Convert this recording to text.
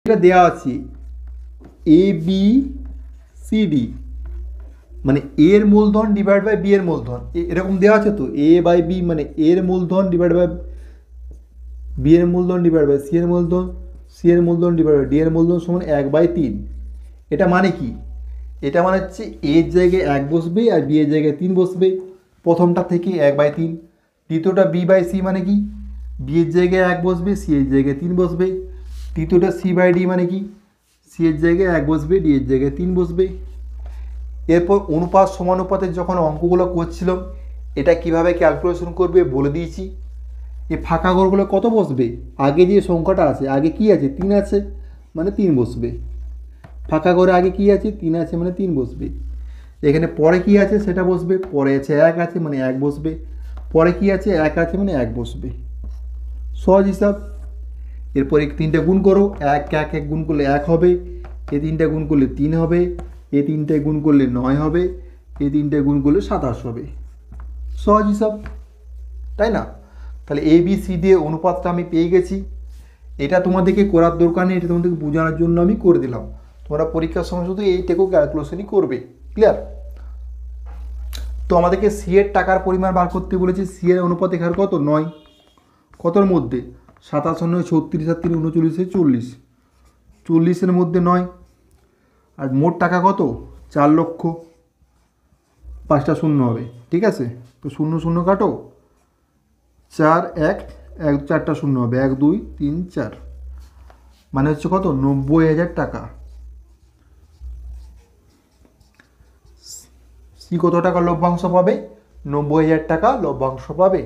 এটা দেওয়া আছে এ বি সি ডি, মানে এর মূলধন ডিভাইড বাই বি এর মূলধন, এরকম দেওয়া আছে তো, এ বাই বি মানে এর মূলধন ডিভাইড বাই বি এর মূলধন ডিভাইড বাই সি এর মূলধন, সি এর মূলধন ডিভাইড বাই ডি এর মূলধন সমান 1/3। এটা মানে কি? এটা মানে হচ্ছে এর জায়গায় 1 বসবে আর বি এর জায়গায় 3 বসবে, প্রথমটা থেকে 1/3। দ্বিতীয়টা বি বাই সি মানে কি? বি এর জায়গায় 1 বসবে, সি এর জায়গায় 3 বসবে। তৃতীয়টা সি বাই ডি মানে কি? সি এর জায়গায় 1 বসবে, ডি এর জায়গায় 3 বসবে। এরপর অনুপাত সমানুপাতের যখন অঙ্কগুলো করছিলাম, এটা কিভাবে ক্যালকুলেশন করবে বলে দিয়েছি। এই ফাঁকা ঘরগুলো কত বসবে? আগে যে সংখ্যাটা আছে, আগে কি আছে? 3 আছে, মানে 3 বসবে। ফাঁকা ঘরে আগে কি আছে? 3 আছে, মানে 3 বসবে। এখানে পরে কি আছে সেটা বসবে, পরে আছে 1 আছে মানে 1 বসবে, পরে কি আছে? 1 আছে মানে 1 বসবে। সহজ হিসাব। এরপর এই 3টে গুণ করো, 1 গুণ করলে 1 হবে, এই 3টে গুণ করলে 3 হবে, এই 3টে গুণ করলে 9 হবে, এই 3টে গুণ করলে 27 হবে। সহজ হিসাব, তাই না? তাহলে এ বি সি দিয়ে অনুপাতটা আমি পেয়ে গেছি। এটা তোমাদেরকে করার দরকার নেই, এটা তোমাদেরকে বোঝানোর জন্য আমি করে দিলাম। তোমরা পরীক্ষার সময় শুধু এইটাকেও ক্যালকুলেশনই করবে। ক্লিয়ার? তো আমাদেরকে সি এর টাকার পরিমাণ বার করতে বলেছে। সি এর অনুপাত এখানে কত? 9। কতর মধ্যে? 27 আর 9 36 আর 3 39, 40, 40-এর মধ্যে 9। আর মোট টাকা কত? 4 লক্ষ। 5টা শূন্য হবে, ঠিক আছে? তো 0 0 কাটো, 4 1 1, 4টা শূন্য হবে, 1 2 3 4, মানে হচ্ছে কত? 90,000 টাকা। সি কত টাকা লভ্যাংশ পাবে? 90,000 টাকা লভ্যাংশ পাবে।